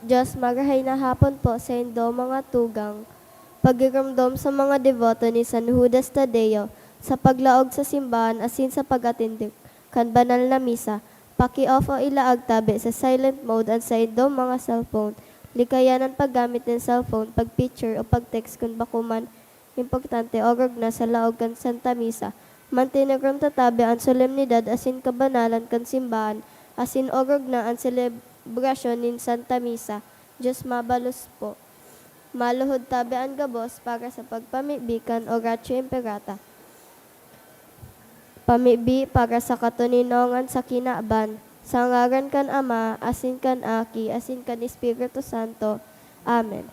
Diyos, marahay na hapon po sa indo mga tugang. Pagiramdom sa mga deboto ni San Judas Tadeo sa paglaog sa simbahan asin sa pag-atindik kan banal na misa. Paki-off o ilaag tabi sa silent mode at sa indo mga cellphone. Likayan ang paggamit ng cellphone, pag-picture o pag-text kung bakuman importante orog na sa laog kan Santa Misa. Mantinagram tatabi ang solemnidad asin kabanalan kan simbahan asin orog na ang selebrasyon nin Santa Misa. Diyos mabalos po. Maluhod tabi ang gabos para sa pagpamibikan o ratio imperata. Pamibi para sa katuninongan sa kinaaban. Sa ngaran kan Ama, asin kan Aki, asin kan Espiritu Santo. Amen.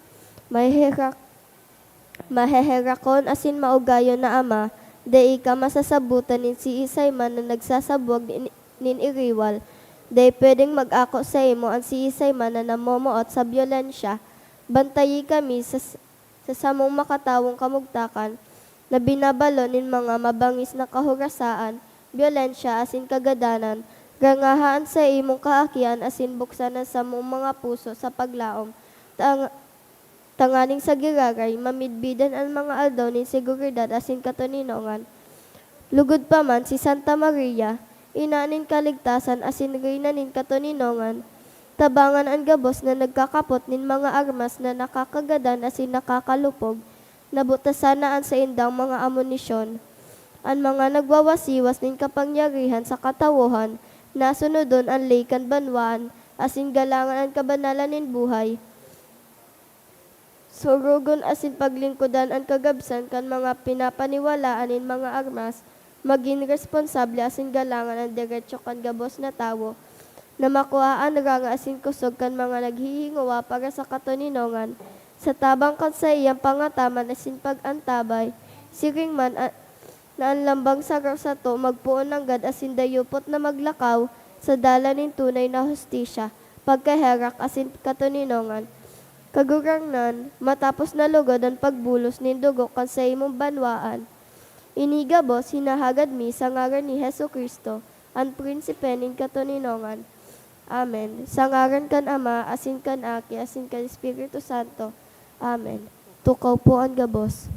Maheherakon asin maugayon na Ama, dai ka masasabutan nin si Isay man na nagsasabwag nin iriwal. Dai pwedeng mag-ako sa imo ang si Isay man na namomoot sa byolensya. Bantayi kami sa samong makatawong kamugtakan na binabalo nin mga mabangis na kahurasaan, byolensya asin kagadanan, rangahaan sa imong kaakian asin buksan sa samong mga puso sa paglaom. Tanganing sa giraray, mamidbidan ang mga aldaw nin seguridad asin katuninongan. Lugod pa man si Santa Maria, ina nin kaligtasan asin reyna nin katuninongan, tabangan ang gabos na nagkakapot nin mga armas na nakakagadan asin nakakalupog, nabutasan na ang sa indang mga amunisyon. Ang mga nagwawasiwas nin kapangyarihan sa katawuhan, nasunodon ang laykan banwaan, asin galangan ang kabanalan nin buhay. Surugon asin paglingkudan ang kagabsan kan mga pinapaniwalaan nin mga armas, maging responsable asin galangan ang diretso kan gabos na tawo, na makuhaan ranga asin kusog kan mga naghihingawa para sa katuninongan, sa tabang kan sa iyang pangataman asin pag-antabay, siring man na ang lambang saraw sa to magpuon ng gad asin dayupot na maglakaw sa dala nin tunay na hustisya, pagkaherak asin katuninongan. Kagurangnan, matapos na lugod ang pagbulos nin dugo kan sa imong banwaan. Inigabos, hinahagad mi sa ngaran ni Hesu Kristo, ang prinsipe nin katuninongan. Amen. Sa ngaran kan Ama, asin kan Aki, asin kan Espiritu Santo. Amen. Tukaw po ang gabos.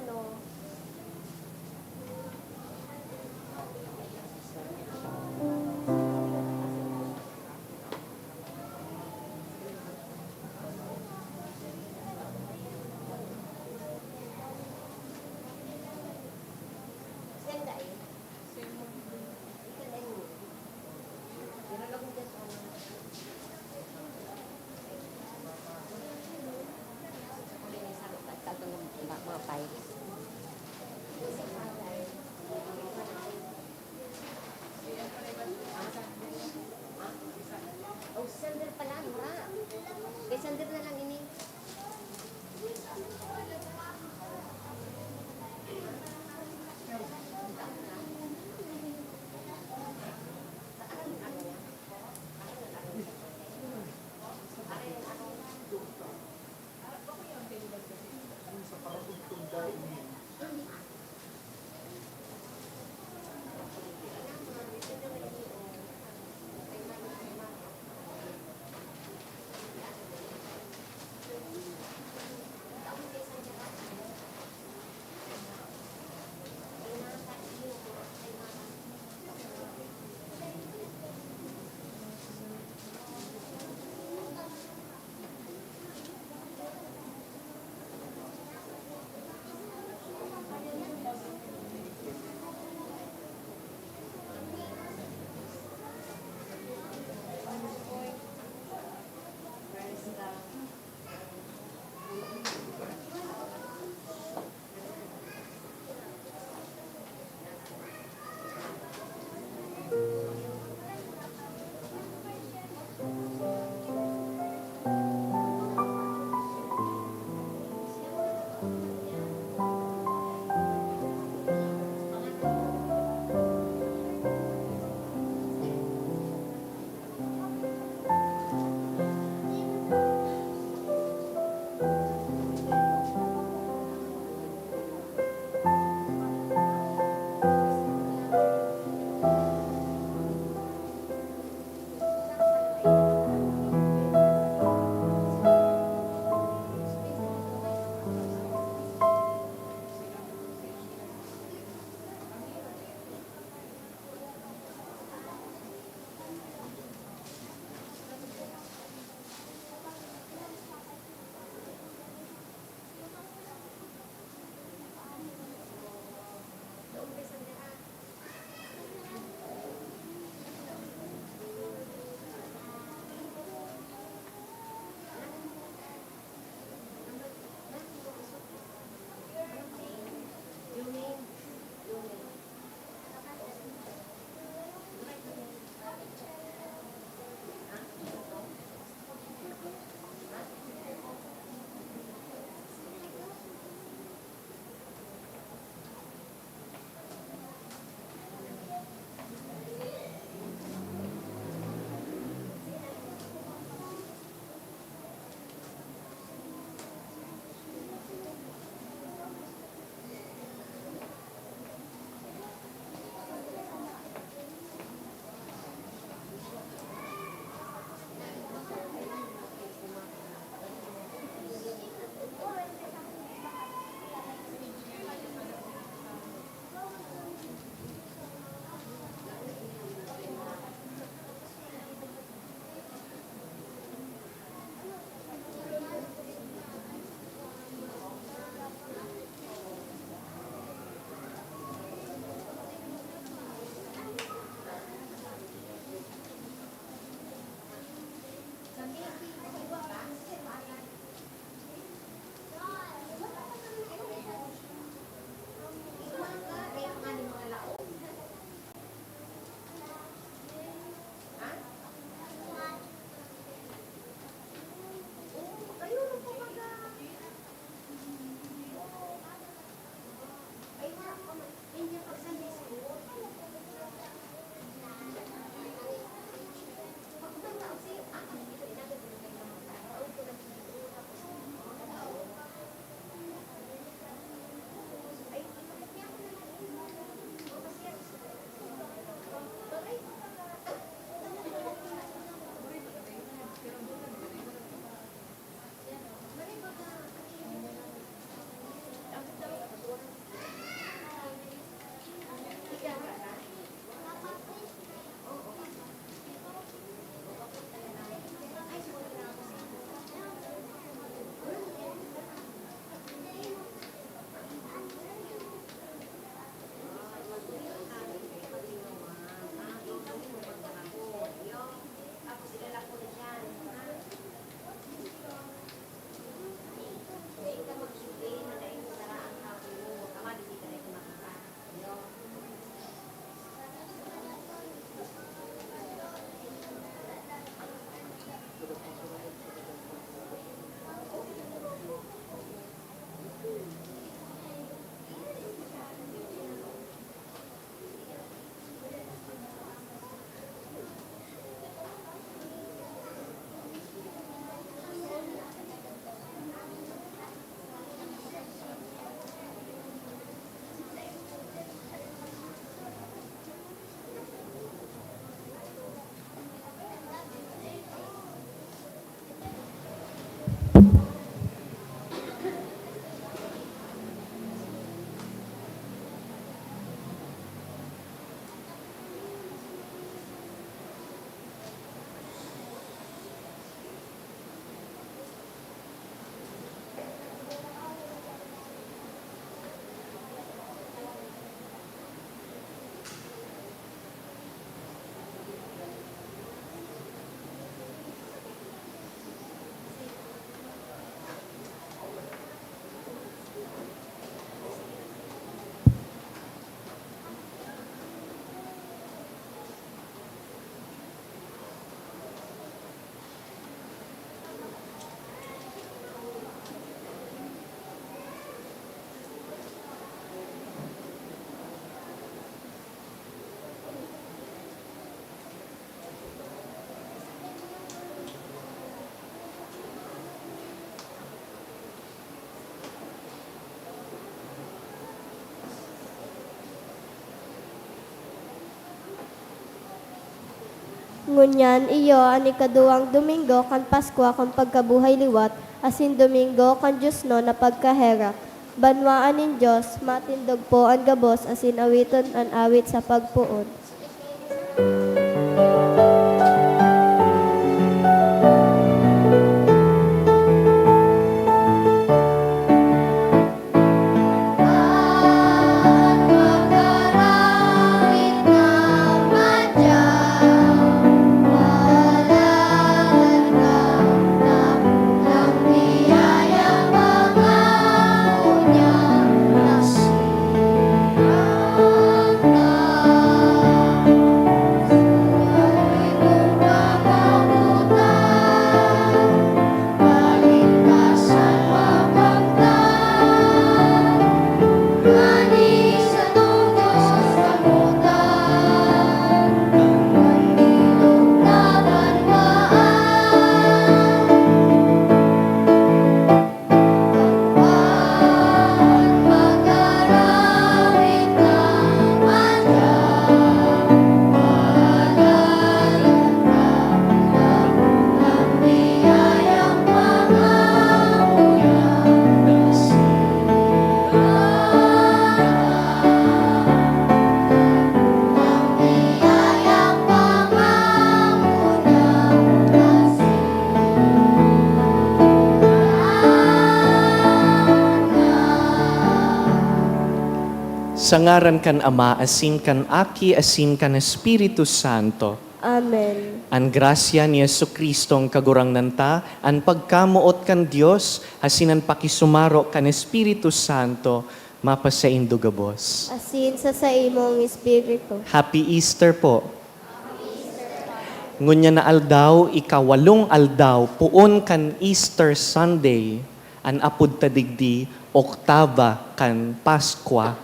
ano. Ganda eh. Ganda yun. Pero lang kung just ano. Mga pipes. Oh, sandal pala, mura. Kaya sandal na lang ini. Ngunyan iyo ang ikaduwang Domingo kan Pasko kan pagkabuhay liwat, asin Domingo kan Diyos no na pagkaherak. Banwaan nin Diyos, matindog po ang gabos, asin awiton an awit sa pagpuon. Sa ngaran kan Ama, asin kan Aki, asin kan Espiritu Santo. Amen. An grasya ni Jesucristo ang kagurangnan ta, an pagkamuot kan Dios, asin an pakisumaro kan Espiritu Santo, mapasaindo gabos. Asin sa imong Espiritu. Happy Easter po. Ngunya na aldaw, ikawalong aldaw, puon kan Easter Sunday, an apud tadigdi, Oktaba kan Paskwa.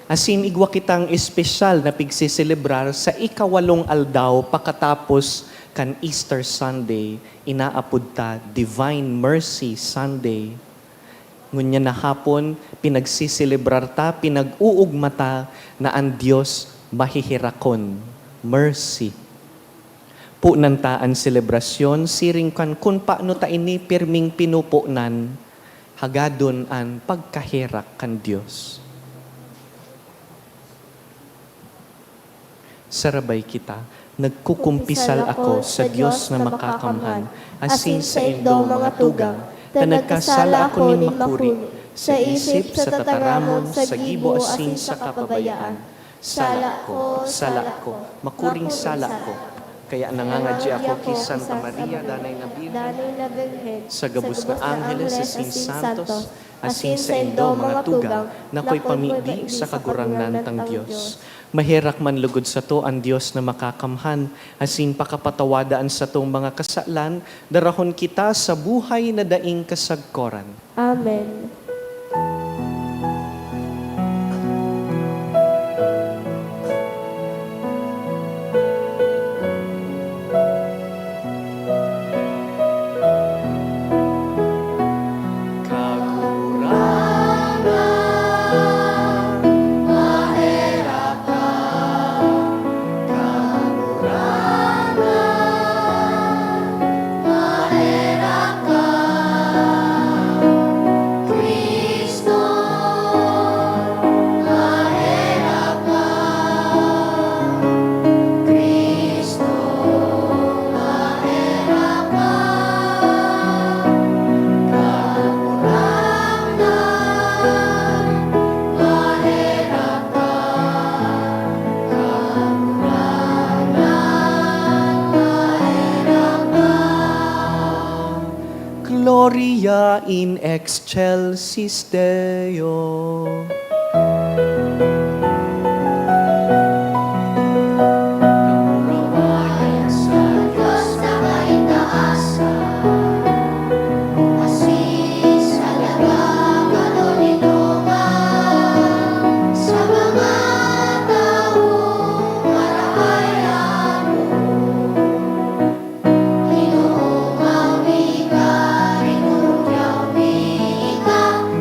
Asin igwa kitang espesyal na pigsiselebrar sa ikawalong aldaw pakatapos kan Easter Sunday, inaapod ta Divine Mercy Sunday. Ngunya na hapon, pinagsiselebrar ta, pinag-uugmata na ang Diyos mahihirakon. Mercy. Punan ta ang selebrasyon, siring kan kung paano ta ini pirming pinupunan, hagadon ang pagkahirak kan Diyos. Sarabay kita, nagkukumpisal ako sa Diyos na makakamhan, asin sa indo mga tugang, na nagkasala ako nin makuri, sa isip, sa tataramon, sa gibo, asin sa kapabayaan. Sala ko, makuring sala ko. Kaya nangangadya ako kay Santa Maria, Danay na Birhen, sa gabos na Angeles, asin Santos, asin sa indo mga tugang, na ko'y pamigdi sa kagurangnan tang Diyos. Mahirak man lugod sa to ang Diyos na makakamhan, asin pakapatawadaan sa tong mga kasalan, darahon kita sa buhay na daing kasagkoran. Amen. Gloria in excelsis Deo.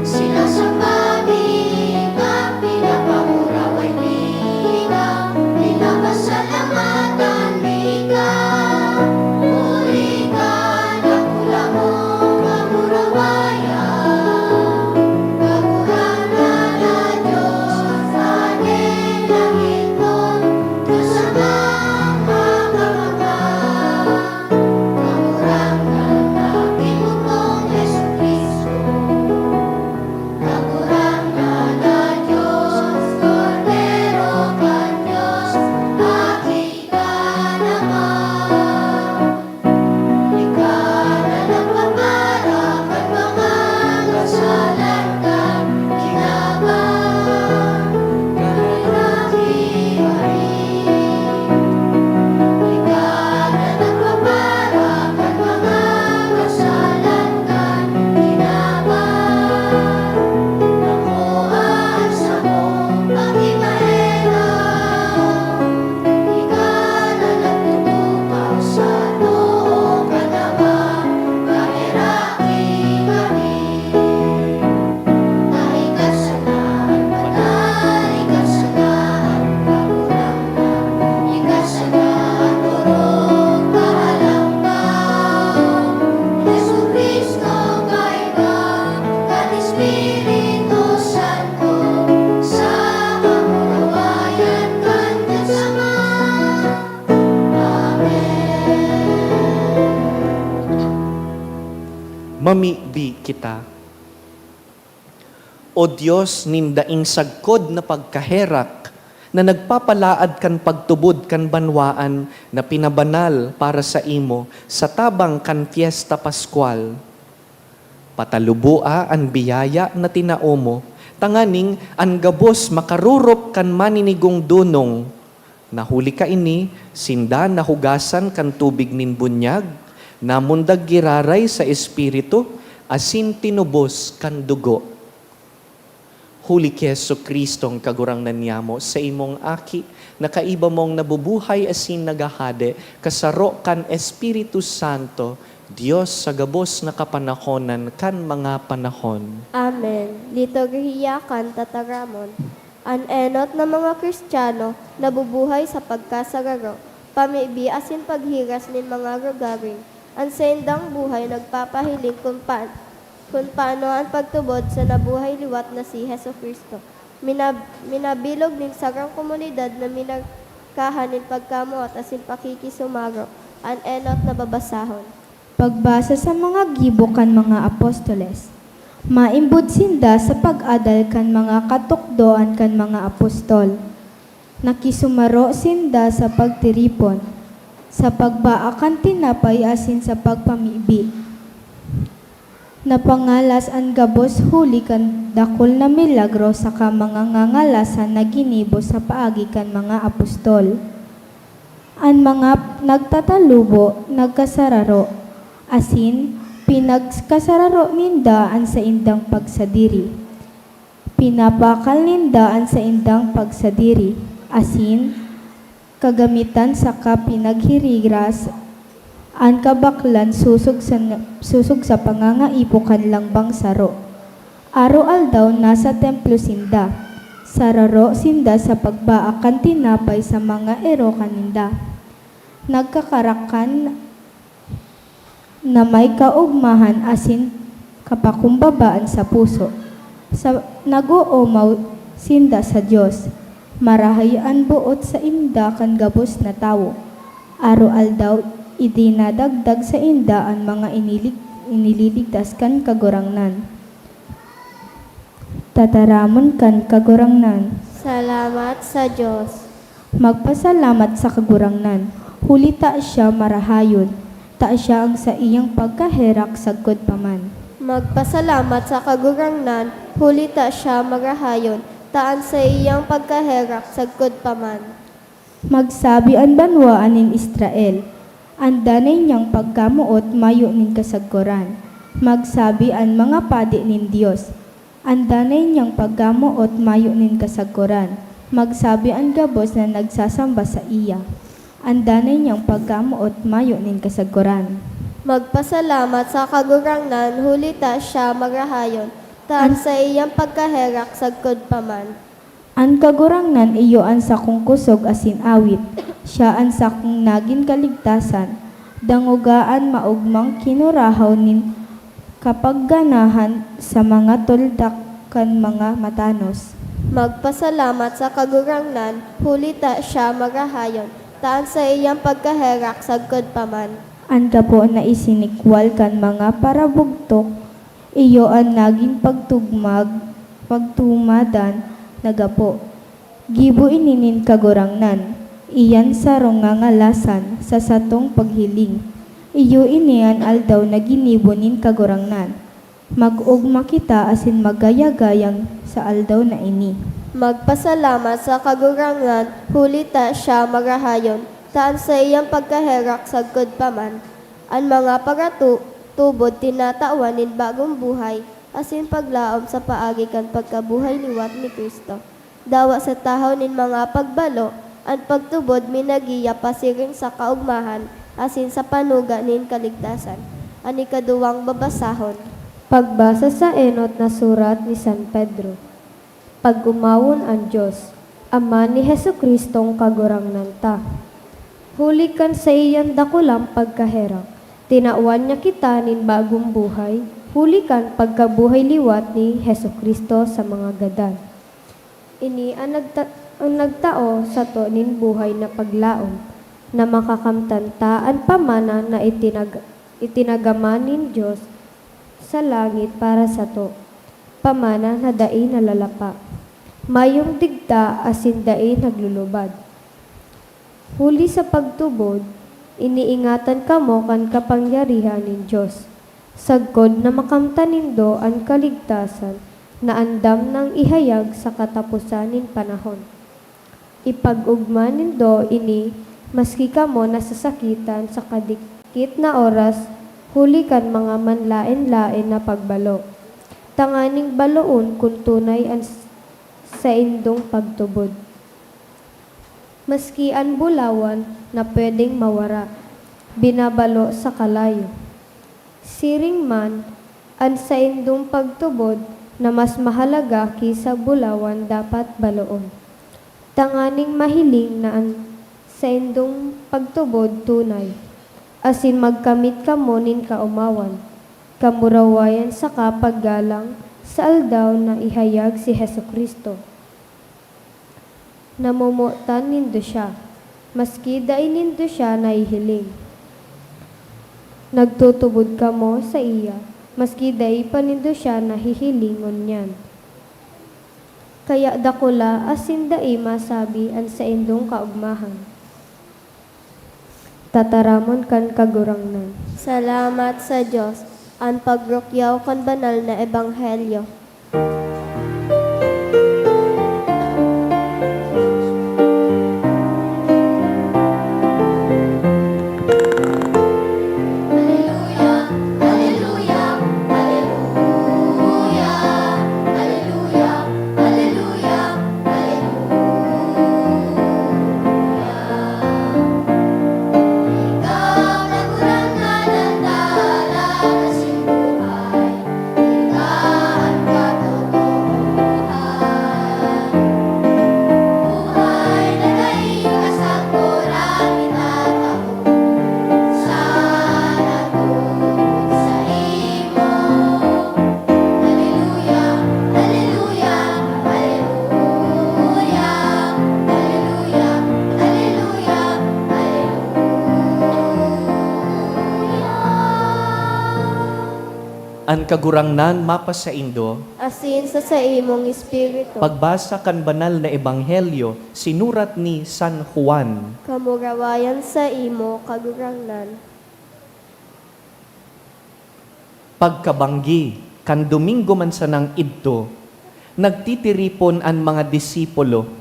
Sinasambami O Dios, nindaing sagkod na pagkaherak, na nagpapalaad kan pagtubod kan banwaan na pinabanal para sa imo sa tabang kan Fiesta Pascual. Patalubua an biyaya na tinao mo, tanganing an gabos makarurop kan maninigong dunong. Nahuli ka ini, sinda nahugasan kan tubig nin bunyag, namundag giraray sa espiritu, asin tinubos kan dugo. Huli ki Jesucristong kagurangnan niyamo sa imong aki, na kaiba mong nabubuhay asin nagahade, kasaro kan Espiritu Santo, Diyos sa gabos na kapanahonan kan mga panahon. Amen. Liturhiya kan tataramon. An enot na mga Kristiyano nabubuhay sa pagkasararo, pamibi asin paghiras nin mga gagaring. Ang sendang buhay nagpapahiling kung paano ang pagtubod sa nabuhay liwat na si Heso Kristo. Minabilog ning sarang komunidad na minagkahanin pagkamuot asin pakikisumaro. An enot na babasahon. Pagbasa sa mga gibo kan mga apostoles. Maimbud sinda sa pag-adal kan mga katukdoan kan mga apostol. Nakisumaro sinda sa pagtiripon, sa pagbaakan tinapay asin sa pagpamibi. Napangalas ang gabos huli kan dakol na milagro sa mga ngangalasan na ginibo sa paagi kan mga apostol. Ang mga nagtatalubo, nagkasararo, asin pinagkasararo nindaan sa indang pagsadiri. Pinapakal nindaan sa indang pagsadiri, asin kagamitan sa kapinaghiriras, ang kabaklan susog sa pangangaipukan lang bang saro. Araw-aldaw nasa templo sinda, sararo sinda sa pagbaakan tinapay sa mga ero kaninda. Nagkakarakan na may kaugmahan asin kapakumbabaan sa puso. Nag-uumaw sinda sa Diyos, marahayaan buot sa inda kan gabos na tawo. Araw-aldaw idinadagdag sa inda ang mga inililigtas kan kagurangnan. Tataramon kan kagurangnan. Salamat sa Diyos. Magpasalamat sa kagurangnan. Huli ta siya marahayon. Ta siya ang sa iyang pagkaherak sagkod paman. Magpasalamat sa kagurangnan, huli ta siya marahayon, taan sa iyang pagkaherak sagkod paman. Magsabi ang banwaan nin Israel, andanay niyang pagkamuot mayo nin kasagkuran. Magsabi ang mga padi nin Dios, andanay niyang pagkamuot mayo nin kasagkuran. Magsabi ang gabos na nagsasamba sa iya, andanay niyang pagkamuot mayo nin kasagkuran. Magpasalamat sa kagurangnan, huli ta siya marahayon, taan sa iyang pagkaherak sagkod paman. Ang kagurangnan iyo ang sakong kusog asin awit, siya ang sakong naging kaligtasan, dangugaan maugmang kinurahaw nin kapagganahan sa mga tuldak kan mga matanos. Magpasalamat sa kagurangnan, huli ta siya marahayon, taan sa iyang pagkaherak sagkod paman. Ang kapo na isinikwal kan mga parabugtok, iyo ang naging pagtumadan, nagapo. Gibo ininin kagurangnan, iyan sarong ngangalasan sa satong paghiling. Iyo inian aldaw na ginibo nin kagurangnan. Mag-ugma kita asin magayagayang sa aldaw na ini. Magpasalamat sa kagurangnan, huli ta siya marahayon, taan sa iyang pagkaherak sagkod paman. Ang mga tubod tinatawan nin bagong buhay, asin paglaom sa paagi kan pagkabuhay liwat ni Kristo. Dawa sa tahaw nin mga pagbalo, ang pagtubod minagiya pasiring sa kaugmahan, asin sa panuga nin kaligtasan. Ang ikaduwang babasahon. Pagbasa sa enot na surat ni San Pedro. Pag-umawon ang Diyos, Ama ni Jesucristong kagurangnan ta. Huli kan sa iyan dakulang pagkaherak, tinauan niya kita nin bagong buhay, huli kan pagkabuhay liwat ni Jesucristo sa mga gadan. Ini ang nagtao sa to nin buhay na paglaom, na makakamtantaan pamana na itinagaman nin Diyos sa langit para sa to. pamana na dai nalalapa. Mayong digta asin dai naglulubad. Huli sa pagtubod, iniingatan kamo kan kapangyarihan nin Diyos. Sagkod na makamtan nindo ang kaligtasan na andam ng ihayag sa katapusan nin panahon. Ipag-ugma nindo ini maski kamo nasasakitan sa kadikit na oras, huli kan mga manlain-lain na pagbalo. Tanganing baloon kung tunay ang sa indong pagtubod. Maski ang bulawan na pwedeng mawara, binabalo sa kalayo. Siring man, ang sa indong pagtubod na mas mahalaga kaysa bulawan dapat baloon. Tanganing mahiling na ang sa indong pagtubod tunay, asin magkamit kamo nin kaumawan, kamurawayan sa kapaggalang sa aldaw na ihayag si Hesukristo. Namumutan nindo siya, maski dai nindo siya naihiling. Nagtutubod kamo sa iya, maski dai pa nindo siya nahihilingon niyan. Kaya dakula asin dai masabi ang sa indong kaugmahan. Tataramon kan kagurangnan. Salamat sa Diyos, ang pagrukyaw kan banal na ebanghelyo. An kagurangnan mapa sa Indo, Asin sa imong espiritu, pagbasa kan banal na ebanghelyo, sinurat ni San Juan. kamurawayan sa imo kagurangnan. Pagkabanggi, kan Domingo man sanang idto, nagtitiripon ang mga disipulo,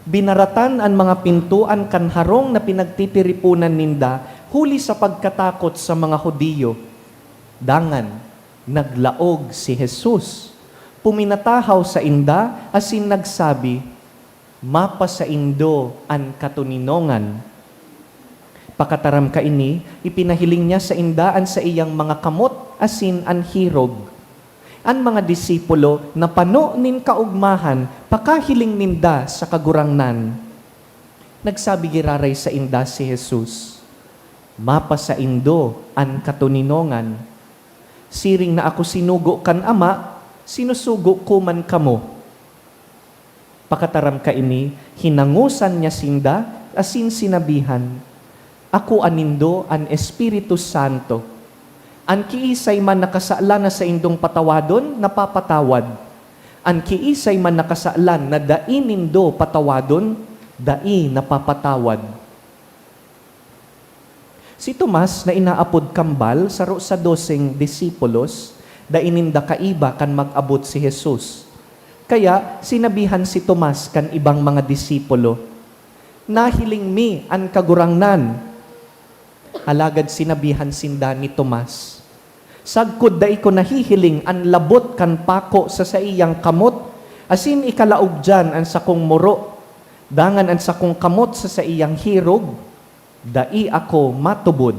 binaratan ang mga pintuan kan harong na pinagtitiripunan ninda, huli sa pagkatakot sa mga Hudiyo. Dangan, naglaog si Jesus. Puminatahaw sa inda, asin nagsabi, mapa sa Indo an katuninongan. Pakataram ka ini, ipinahiling niya sa indaan sa iyang mga kamot, asin an hirog. An mga disipulo na pano nin kaugmahan, pakahiling ninda sa kagurangnan. Nagsabi giraray sa inda si Jesus, mapa sa Indo an katuninongan. Siring na ako sinugo kan Ama, sinusugo ko man kamo. Pakataram ka ini, hinangusan niya sinda, asin sinabihan, ako anindo an Espiritu Santo. An kiisay man nakasaalan na sa indong patawadon, napapatawad. An kiisay man nakasaalan na dai nindo patawadon, dai napapatawad. Si Tomas na inaapod kambal saro sa 12 disipulos, da ininda kaiba kan mag-abot si Jesus. Kaya sinabihan si Tomas kan ibang mga disipulo, nahiling mi an kagurangnan. Alagad sinabihan sinda ni Tomas, sagkod da iko nahihiling an labot kan pako sa iyang kamot, asin ikalaog dyan an sakong muro, dangan an sakong kamot sa iyang hirog, dai ako matubod.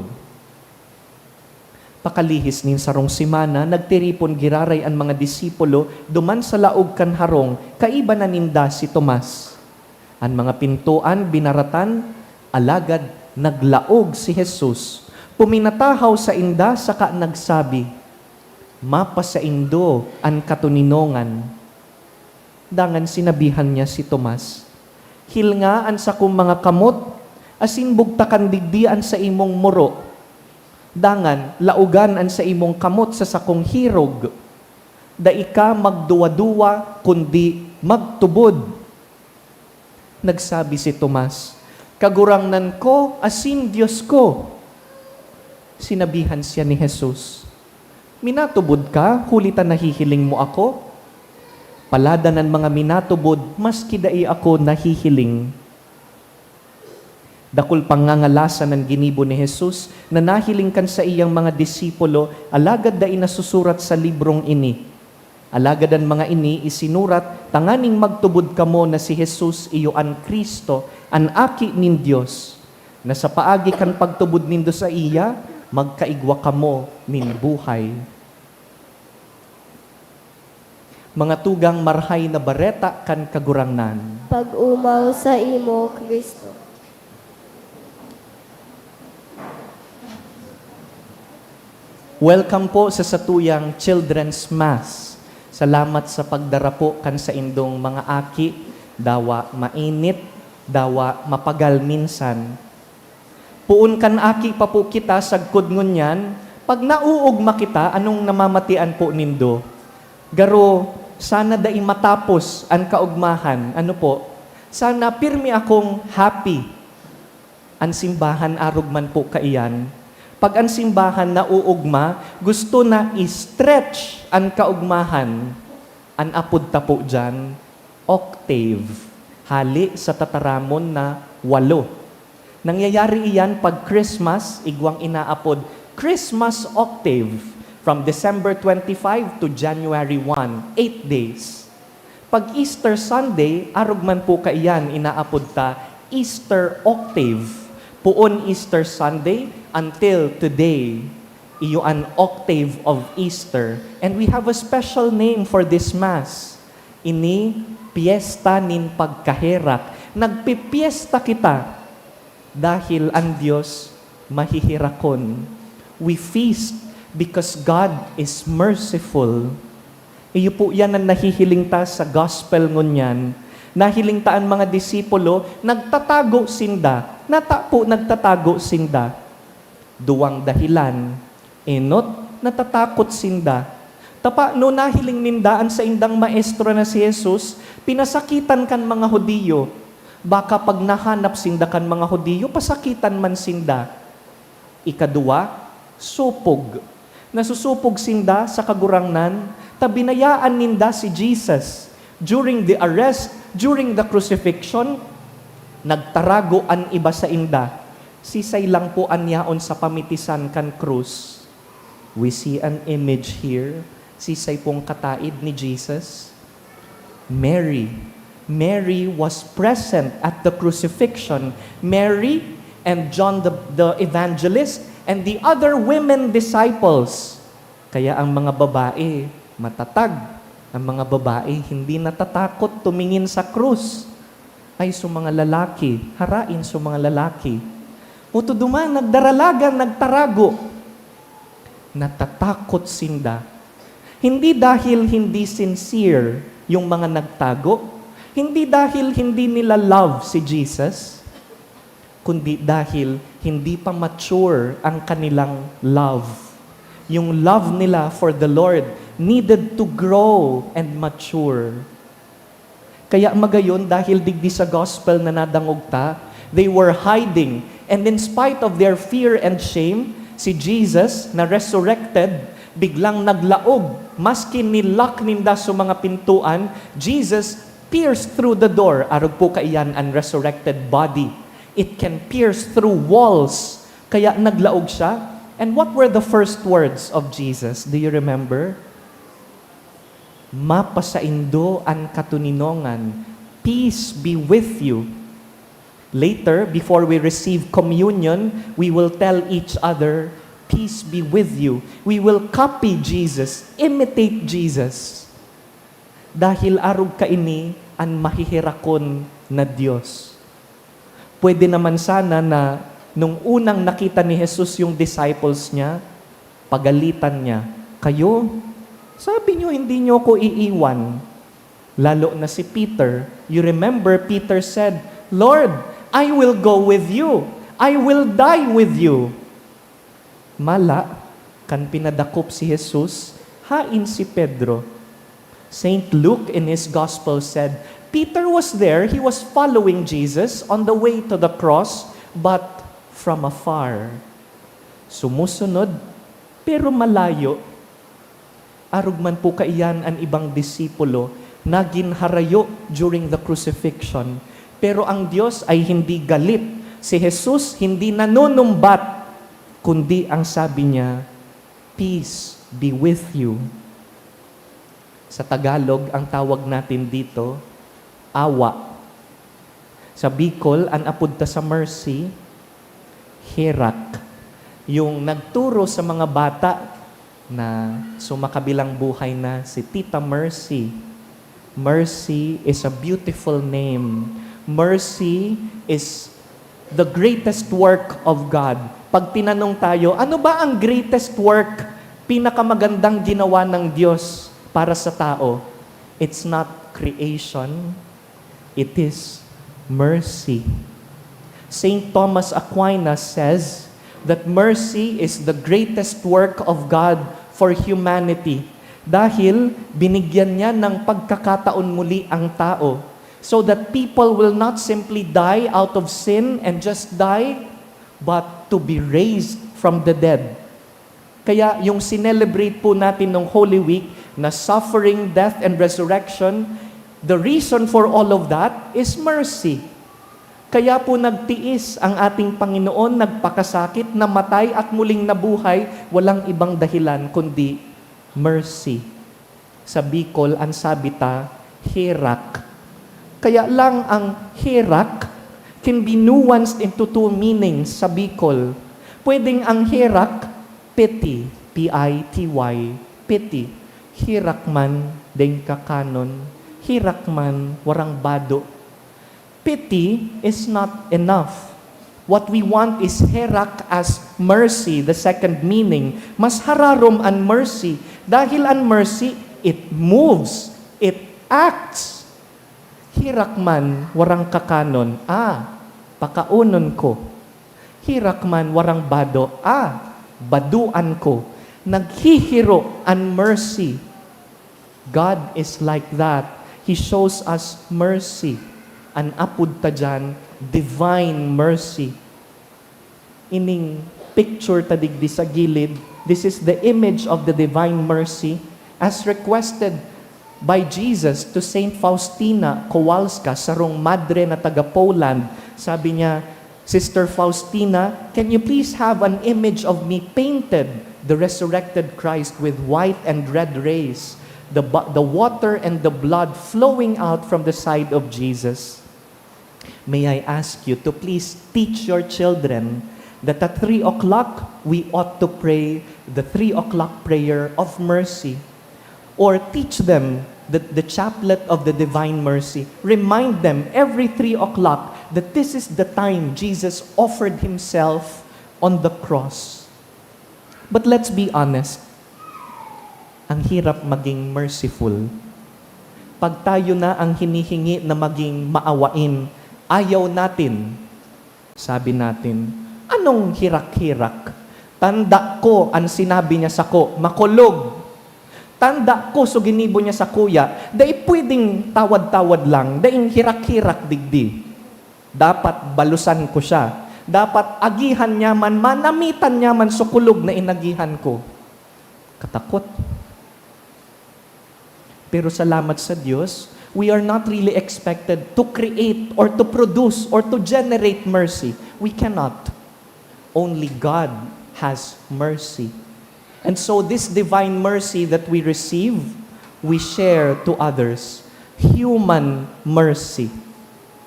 Pakalihis nin sarong simana, nagtiripon giraray ang mga disipulo, duman sa laog kan harong, kaiba na ninda si Tomas. Ang mga pintuan, binaratan, alagad, naglaog si Jesus. Puminatahaw sa inda, saka nagsabi, mapa sa Indo ang katuninongan. Dangan sinabihan niya si Tomas, hilngaan sa kong mga kamot, asin bugtakan digdian sa imong muro. Dangan, laugan an sa imong kamot sa sakong hirog. da ika magduwa-duwa, kundi magtubod. Nagsabi si Tomas, kagurangnan ko, asin Diyos ko. Sinabihan siya ni Jesus, minatubod ka, hulitan nahihiling mo ako? Palada ng mga minatubod, maski dai ako nahihiling. Dakul pangangalasan ng ginibo ni Jesus na nahiling kan sa iyang mga disipulo, alagad dai nasusurat sa librong ini. Alagad ang mga ini isinurat, tanganing magtubod kamo na si Jesus iyo an Kristo, an aki nin Dios, na sa paagi kan pagtubod nindo sa iya, magkaigwa kamo nin buhay. Mga tugang marhay na bareta kan kagurangnan. Pag-umaw sa imo, Kristo. Welcome po sa Satuyang Children's Mass. Salamat sa pagdarapo kan sa indong mga aki, dawa mainit, dawa mapagal minsan. Puun kan aki pa po kita sagkod ngunyan, pag nauugma kita, anong namamatian po nindo? Garo, sana dai matapos ang kaugmahan. Ano po? Sana pirmi akong happy. Ang simbahan arugman po kaiyan. Pag ang simbahan nauugma, gusto na i-stretch ang kaugmahan. Ang apod ta po dyan, octave. Hali sa tataramon na 8. Nangyayari iyan pag Christmas, igwang inaapod, Christmas octave. From December 25 to January 1, 8 days. Pag Easter Sunday, arugman po kaiyan, inaapod ta, Easter octave. Puon Easter Sunday until today, iyo an octave of Easter. And we have a special name for this Mass. Ini, Piesta nin Pagkaherak. Nagpipiesta kita dahil ang Diyos mahihirakon. We feast because God is merciful. Iyo po yan ang nahihiling ta sa gospel ngunyan. Nahiling ta ang mga disipulo, nagtatago sinda. Nagtatago sinda. Duwang dahilan. Enot, natatakot sinda. Tapano nahiling nindaan sa indang maestro na si Jesus, pinasakitan kan mga Hudiyo. Baka pag nahanap sinda kan mga Hudiyo, pasakitan man sinda. Ikadua, supog. Nasusupog sinda sa kagurangnan, tabinayaan ninda si Jesus. During the arrest, during the crucifixion, nagtarago an iba sa inda. Sisay lang po anyaon sa pamitisan kan krus. We see an image here. Sisay pong kataid ni Jesus. Mary. Mary was present at the crucifixion. Mary and John the evangelist and the other women disciples. Kaya ang mga babae, matatag. Ang mga babae, hindi natatakot tumingin sa krus. Ay, sa mga lalaki, harain sa mga lalaki. Uto duman, nagdaralagan, nagtarago. Natatakot sinda. Hindi dahil hindi sincere yung mga nagtago, hindi dahil hindi nila love si Jesus, kundi dahil hindi pa mature ang kanilang love. Yung love nila for the Lord needed to grow and mature. Kaya magayon, dahil digdi sa gospel na nadangogta, they were hiding. And in spite of their fear and shame, si Jesus na resurrected, biglang naglaog. Maski nilock ninda sa mga pintuan, Jesus pierced through the door. Arog po kaiyan ang resurrected body. It can pierce through walls. Kaya naglaog siya. And what were the first words of Jesus? Do you remember? Mapasaindo ang katuninongan. Peace be with you. Later, before we receive communion, we will tell each other, peace be with you. We will copy Jesus, imitate Jesus. Dahil arog kaini ang mahihirakon na Diyos. Pwede naman sana na nung unang nakita ni Jesus yung disciples niya, pagalitan niya, kayo, sabi niyo hindi niyo ko iiwan. Lalo na si Peter. You remember Peter said, Lord, I will go with you. I will die with you. Mala, kan pinadakop si Jesus, hain si Pedro, Saint Luke in his gospel said, Peter was there, he was following Jesus on the way to the cross, but from afar. Sumusunod, pero malayo. Arugman po kaiyan ang ibang disipulo na ginharayo during the crucifixion. Pero ang Diyos ay hindi galit. Si Jesus hindi nanunumbat, kundi ang sabi niya, peace be with you. Sa Tagalog, ang tawag natin dito, awa. Sa Bicol, ang apod ta sa mercy, hirak. Yung nagturo sa mga bata na sumakabilang buhay na si Tita Mercy. Mercy is a beautiful name. Mercy is the greatest work of God. Pag tinanong tayo, ano ba ang greatest work, pinakamagandang ginawa ng Diyos para sa tao? It's not creation, it is mercy. Saint Thomas Aquinas says that mercy is the greatest work of God for humanity dahil binigyan niya ng pagkakataon muli ang tao so that people will not simply die out of sin and just die, but to be raised from the dead. Kaya yung sinelebrate po natin ng Holy Week na suffering, death, and resurrection, the reason for all of that is mercy. Kaya po nagtiis ang ating Panginoon, nagpakasakit, namatay at muling nabuhay, walang ibang dahilan kundi mercy. Sa Bicol, ang sabita, hirak. Kaya lang ang hirak can be nuanced into two meanings sa Bicol. Pwedeng ang hirak, pity, P-I-T-Y, pity. Hirak man, deng kakanon. Hirak man, warang bado. Pity is not enough. What we want is hirak as mercy, the second meaning. Mas hararom ang mercy. Dahil ang mercy, it moves, it acts. Hirak man, warang kakanon. Pakaunon ko. Hirak man, warang bado. Baduan ko. Naghihiro ang mercy. God is like that. He shows us mercy. An apud ta dyan, divine mercy. Ining picture ta digdi sa gilid, this is the image of the divine mercy as requested by Jesus to Saint Faustina Kowalska, sarong madre na taga Poland. Sabi niya, Sister Faustina, can you please have an image of me painted, the resurrected Christ with white and red rays, the water and the blood flowing out from the side of Jesus? May I ask you to please teach your children that at 3 o'clock, we ought to pray the 3 o'clock prayer of mercy. Or teach them the chaplet of the divine mercy. Remind them every 3 o'clock that this is the time Jesus offered Himself on the cross. But let's be honest, ang hirap maging merciful. Pag tayo na ang hinihingi na maging maawain, ayaw natin. Sabi natin, anong hirak-hirak? Tanda ko ang sinabi niya sa ko, makulog. Tanda ko so ginibo niya sa kuya, dahil pwedeng tawad-tawad lang, dahil hirak-hirak digdi. Dapat balusan ko siya. Dapat agihan niya man, manamitan niya man sukulog na inagihan ko. Katakot. Pero salamat sa Diyos, we are not really expected to create or to produce or to generate mercy. We cannot. Only God has mercy. And so this divine mercy that we receive, we share to others. Human mercy.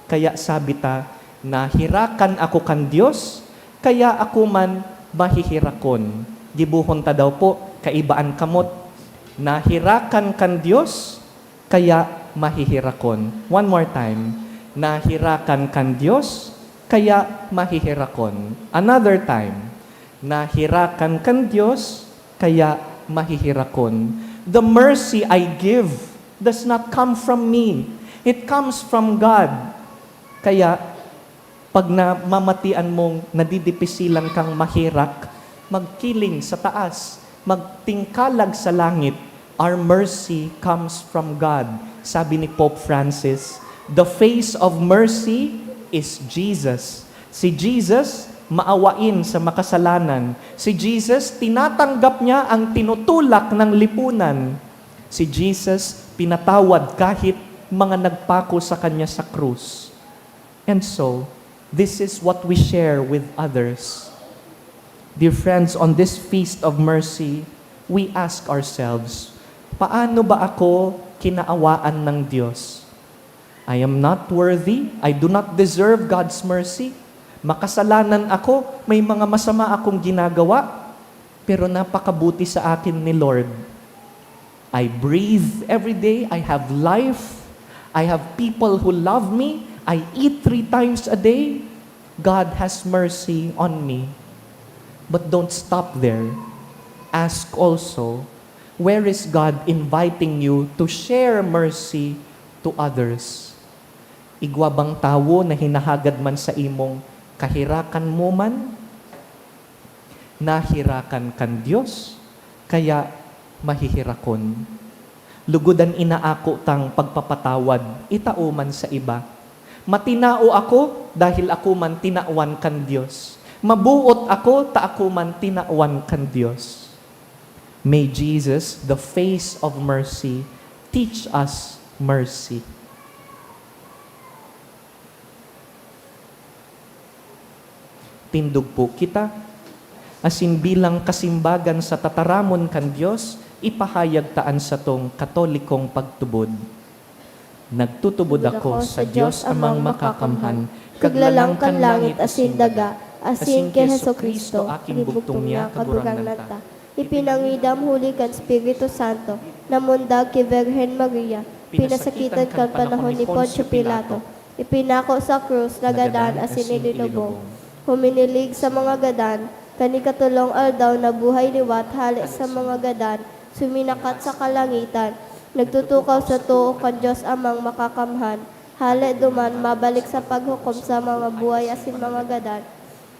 Kaya sabi ta, nahirakan ako kan Diyos, kaya ako man mahihirakon. Gibuhon ta daw po, kaibaan kamot, nahirakan kan Diyos, kaya mahihirakon. One more time. Nahirakan kan Diyos, kaya mahihirakon. Another time. Nahirakan kan Diyos, kaya mahihirakon. The mercy I give does not come from me. It comes from God. Kaya, pag namamatian mong nadidipisilan kang mahirak, magkiling sa taas, magtingkalag sa langit, Our mercy comes from God. Sabi ni Pope Francis, the face of mercy is Jesus. Si Jesus, maawain sa makasalanan. Si Jesus, tinatanggap niya ang tinutulak ng lipunan. Si Jesus, pinatawad kahit mga nagpako sa kanya sa krus. And so, this is what we share with others. Dear friends, on this feast of mercy, we ask ourselves, paano ba ako kinaawaan ng Diyos? I am not worthy. I do not deserve God's mercy. Makasalanan ako, may mga masama akong ginagawa, pero napakabuti sa akin ni Lord. I breathe every day. I have life. I have people who love me. I eat 3 times a day. God has mercy on me. But don't stop there. Ask also, where is God inviting you to share mercy to others? Igwa bang tawo na hinahagad man sa imong kahirakan mo man? Nahirakan kan Diyos, kaya mahihirakon. Lugodan inaako tang pagpapatawad, itao man sa iba. Matinao ako dahil ako man tinawan kan Diyos. Mabuot ako, ta ako man tinawan kan Diyos. May Jesus, the face of mercy, teach us mercy. Tindog po kita, asin bilang kasimbagan sa tataramon kan Diyos, ipahayag taan sa tong katolikong pagtubod. Nagtutubod ako sa Diyos amang makakamhan, kaglalang kan langit asin daga, asin ke Jesucristo, aking bugtong niya kagurang nanta. Ipinangidam huli kan Espiritu Santo, namundag kay Virgen Maria, pinasakitan kan panahon ni Poncio Pilato, ipinako sa krus, nagadan asin ilinubong. Huminilig sa mga gadan, kanikatulong aldaw na buhay liwat, hali sa mga gadan, suminakat sa kalangitan, nagtutukaw sa tuo kan Diyos amang makakamhan, hali duman, mabalik sa paghukom sa mga buhay asin mga gadan.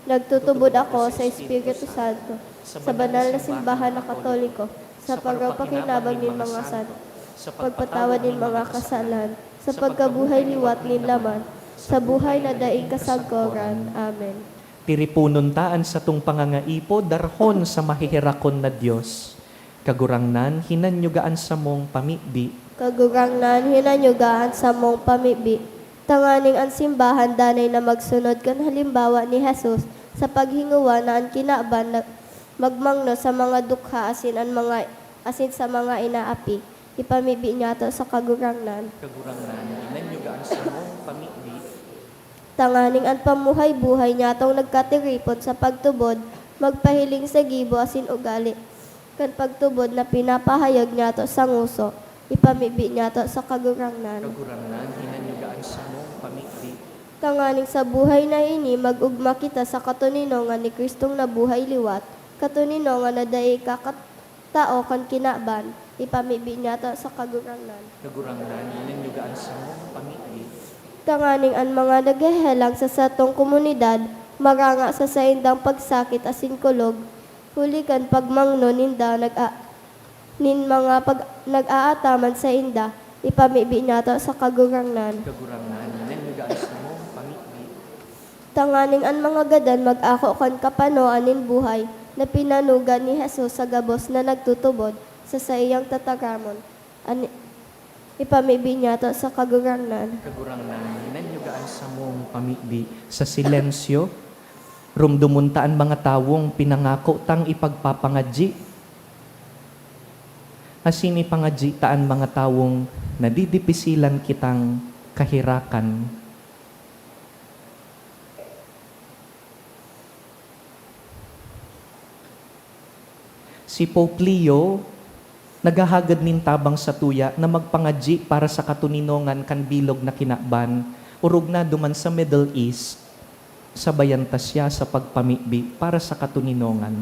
Nagtutubod ako sa Espiritu Santo, sa banal na simbahan na Katoliko, sa pagpapakinabang ng mga santo, sa pagpatawad ng mga kasalan, sa pagkabuhay liwat ng laman, sa buhay na daing kasagkoran. Amen. Tiripunon taan sa tung pangangaipo, darhon sa mahihirakon na Diyos. Kagurangnan, hinanyugaan sa mong pamibi. Kagurangnan, hinanyugaan sa mong pamibi. Tanganing ang simbahan danay na magsunod kan halimbawa ni Jesus sa paghinguwa na ang kinaban na magmangno sa mga dukha asin sa mga inaapi. Ipamibi niya to sa kagurangnan. Kagurangnan, hinanyugaan sa mong pamibi. Tanganing ang pamuhay-buhay niya tong nagkatiripot sa pagtubod, magpahiling sa gibo asin ugali. Kan pagtubod na pinapahayag niya to sa nguso, ipamibi niya to sa kagurangnan. Kagurangnan, hinanyugaan sa mong pamibi. Tanganing sa buhay na ini, mag-ugma kita sa katuninongan ni Kristong nabuhay liwat, katuninongan na dahi kakatao kan kinaban, ipamibi niya to sa kagurangnan. Kagurangnan, hinanyugaan sa mong pamibi. Tanganing ang mga naghehelang sa satong komunidad, maranga sa saindang pagsakit asin kulog, hulikan pagmangno ninda nag-aataman sa inda, ipamibi niya to sa kagurangnan. Kagurangnan, hinanyugaan sa mong pamibi. Tanganing ang mga gadan mag-ako kan kapanoan nin buhay, na pinanugan ni Jesus sa gabos na nagtutubod sa iyang tataramon. Ipamibi niya to sa kagurangnan. Kagurangnan, hinanyugaan sa mong pamibi. Sa silensyo, rumdumuntaan mga tawong pinangako tang ipagpapangadji. Asin ipangadji taan mga tawong nadidipisilan kitang kahirakan. Si Pope Leo, naghahagad nin tabang sa tuya na magpangadji para sa katuninongan kan bilog na kinaban, urog na duman sa Middle East, sabayan ta siya sa pagpamibi para sa katuninongan.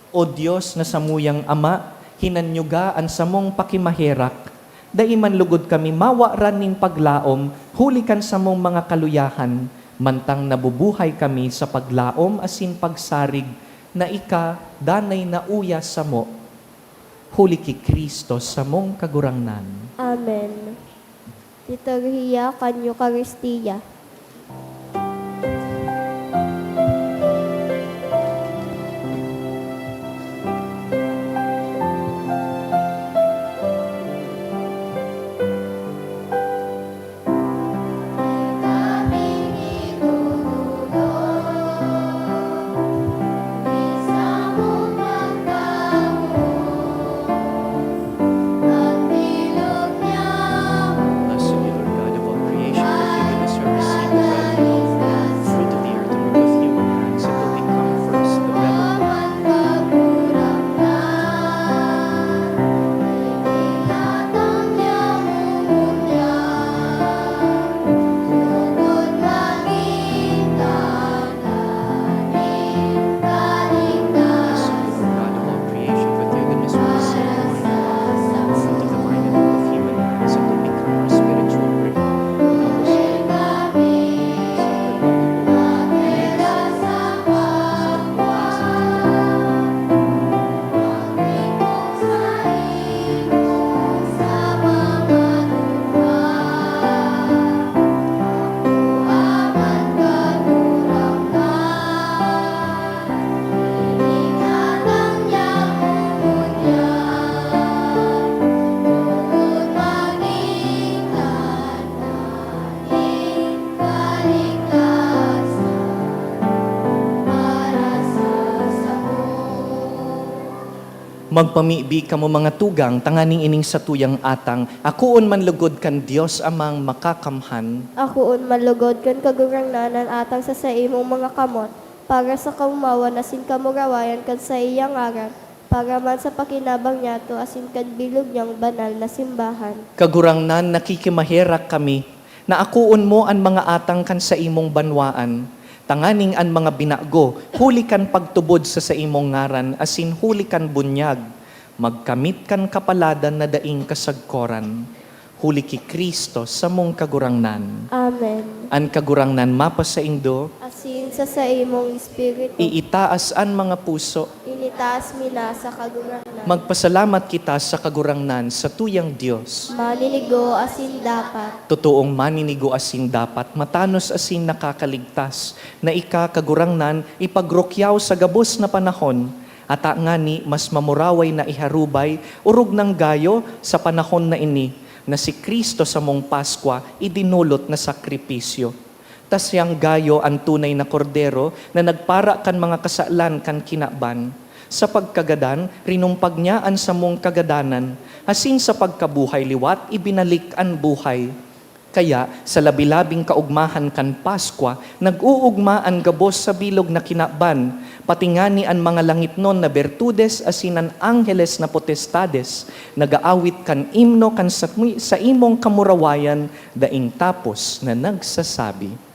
O Diyos na samuyang Ama, hinanyugaan sa mong pakimaherak, daiman lugod kami mawaran nin paglaom, hulikan sa mong mga kaluyahan, mantang nabubuhay kami sa paglaom asin pagsarig na ika danay na uya sa mo, huli ki Kristo sa mong kagurangnan. Amen. Liturhiya kan Eucharistia. Blessed be Lord God of all creation, that you goodness have received the bread and milk, fruit of the earth, and work of human hands, and will become first the bread of Blessed be Lord God of all creation, that you goodness have received the fruit of the vine and work of human hands, and will become our spiritual bread. Magpamibi kamo mga tugang, tanganing ining sa tuyang atang, akuon man lugod kan Dios amang makakamhan, Ako malugod kan kagurangnanan atang sa imong mga kamot, para sa kaumawan asin kamurawayan kan sa iyang aran, para man sa pakinabang niya to asin kan bilog niyang banal na simbahan. kagurangnan nakikimaherak kami, na akuon mo ang mga atang kan sa imong banwaan, tanganing an mga binago, huli kan pagtubod sa imong ngaran, asin huli kan bunyag, magkamit kan kapaladan na daing kasagkoran, huli ki Kristo sa mong kagurangnan. Amen. An kagurangnan mapa sa indo, Asin sa imong espiritu, iitaas an mga puso, initaas mina sa kagurangnan. magpasalamat kita sa kagurangnan sa tuyang Diyos. Maninigo asin dapat. Totoong maninigo asin dapat, matanos asin nakakaligtas, na ika kagurangnan ipagrokyaw sa gabos na panahon, at ngani mas mamuraway na iharubay, urog ng gayo sa panahon na ini, na si Kristo sa mong Paskwa idinulot na sakripisyo. Tas yang gayo ang tunay na kordero na nagpara kan mga kasalan kan kinaban. Sa pagkagadan, rinumpag niyaan sa mong kagadanan, asin sa pagkabuhay liwat, ibinalik ang buhay. Kaya sa labilabing kaugmahan kan Paskwa, nag-uugma ang gabos sa bilog na kinaban, patingani ang mga langit non na bertudes asinan angheles na potestades, nagaawit kan imno kan sa imong kamurawayan, daing tapos na nagsasabi.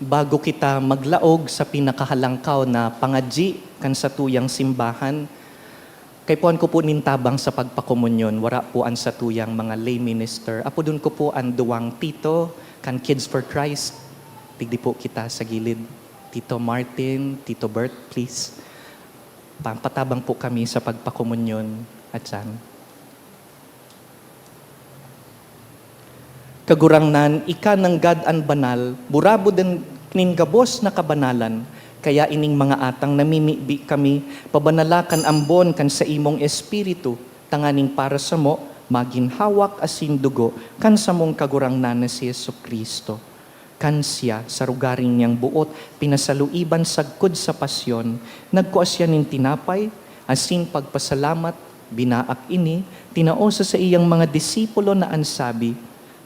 Bago kita maglaog sa pinakahalangkaw na pangadji kan sa tuyang simbahan, kay puan ko po nintabang sa pagpakomunyon, wara po an sa tuyang mga lay minister. Apo dun ko po ang duwang tito kan Kids for Christ. Tigdi po kita sa gilid. Tito Martin, Tito Bert, please. Pampatabang po kami sa pagpakomunyon at yan. Kagurangnan, ika ng God an banal, burabo din gabos na kabanalan, kaya ining mga atang namimibi kami, pabanalakan ambon kan sa imong espiritu, tanganing para sa mo, maginhawak asin dugo, kan sa mong kagurangnan na si Yesu Kristo. Kan siya, sa rugaring niyang buot, pinasaluiban sagkod sa pasyon, nagkuasya nin tinapay, asin pagpasalamat, binaak ini, tinaosa sa iyang mga disipulo na ansabi,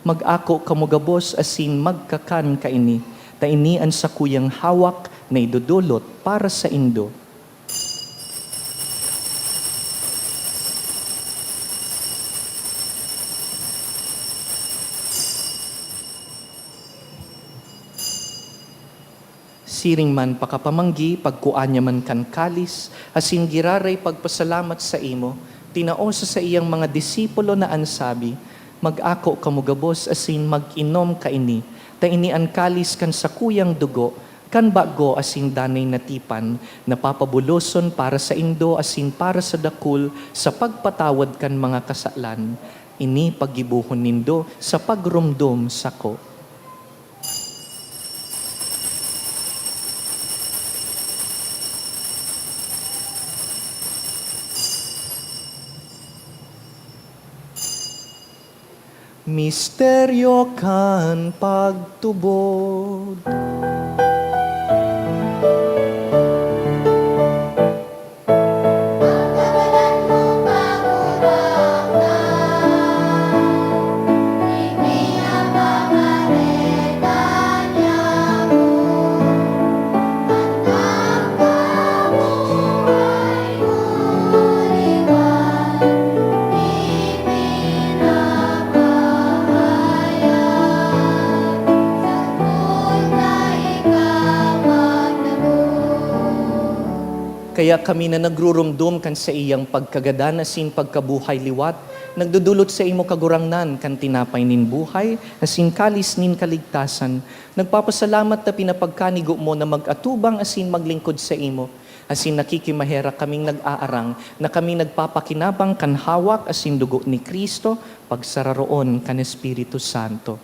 mag-ako kamugabos asin magkakan kaini, ta ini ang sakuyang hawak na idudulot para sa indo. Siring man pakapamanggi, pagkuanya man kan kalis, asin giraray pagpasalamat sa imo, tinaosa sa iyang mga disipulo na ansabi, mag-ako kamugabos asin mag-inom kaini, ta ini ang kalis kan sakuyang dugo, kan bago asin danay natipan, napapabuloson para sa indo asin para sa dakul, sa pagpatawad kan mga kasalan, ini paggibuhon nindo sa pagrumdum sako. Misteryo kan pagtubod. Kaya kami na nagrurumdum kan sa iyang pagkagadan asin pagkabuhay liwat, nagdudulot sa imo kagurangnan kan tinapay nin buhay, asin kalis nin kaligtasan. Nagpapasalamat na pinapagkanigo mo na mag-atubang asin maglingkod sa imo. Asin nakikimahera kaming nag-aarang, na kami nagpapakinabang kan hawak asin dugo ni Kristo, pagsararoon kan Espiritu Santo.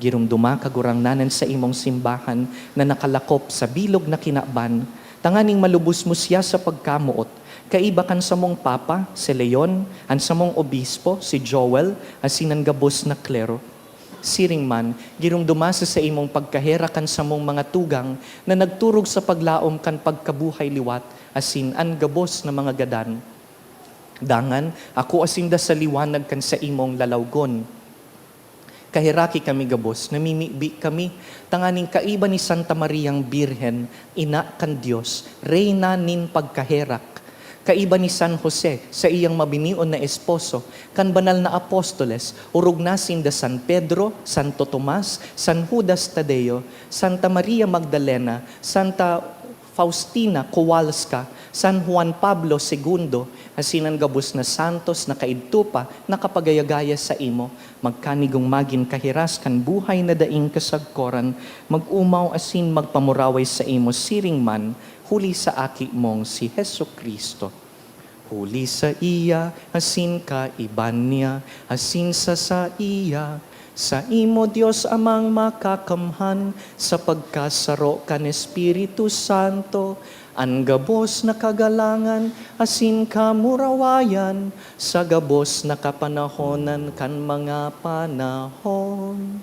Girumduma kagurangnanan sa imong simbahan na nakalakop sa bilog na kinaban, tanganing malubos mo siya sa pagkamuot. Kaiba kan sa mong papa, si Leon, ang sa mong obispo, si Joel, asin ang gabos na klero. Siring man, girong dumasa sa imong pagkahera kan sa mong mga tugang na nagturog sa paglaom kan pagkabuhay liwat, asin ang gabos na mga gadan. Dangan, ako asinda sa liwanag kan sa imong lalawgon. Kahiraki kami gabos, namimibi kami, tanganing kaiba ni Santa Mariang Birhen, ina kan Diyos, reyna nin pagkaherak. Kaiba ni San Jose, sa iyang mabinion na esposo, kan banal na apostoles, urog nasin da San Pedro, Santo Tomas, San Judas Tadeo, Santa Maria Magdalena, Santa Faustina Kowalska, San Juan Pablo II, asinan gabos na santos na kaidtupa na kapagayagaya sa imo, magkanigong magin kahiras kan buhay na daing kasagkoran, mag-umaw asin magpamuraway sa imo siring man, huli sa aki mong si Hesu Kristo. Huli sa iya, asin ka iban niya, asin sa iya, sa imo Diyos amang makakamhan, sa pagkasaro kan Espiritu Santo, ang gabos na kagalangan, asin kamurawayan, sa gabos na kapanahonan kan mga panahon.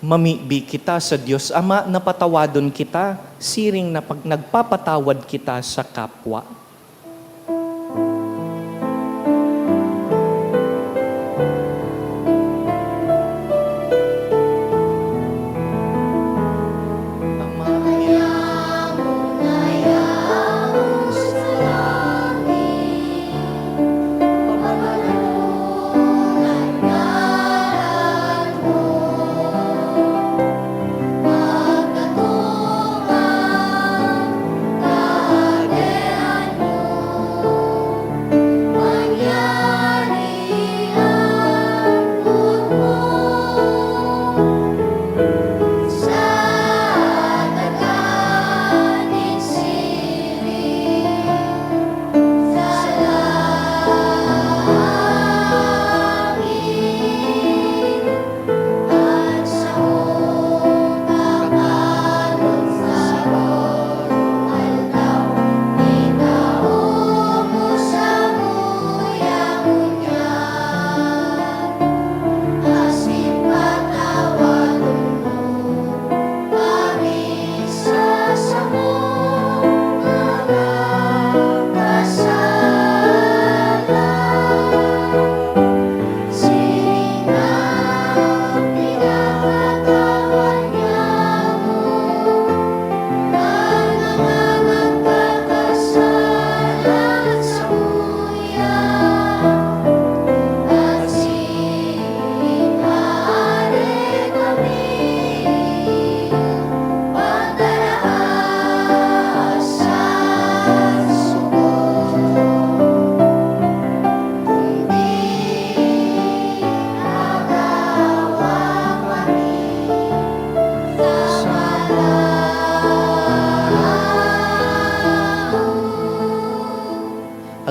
Mamibi kita sa Diyos Ama, napatawadon kita, siring na pag nagpapatawad kita sa kapwa. Ama,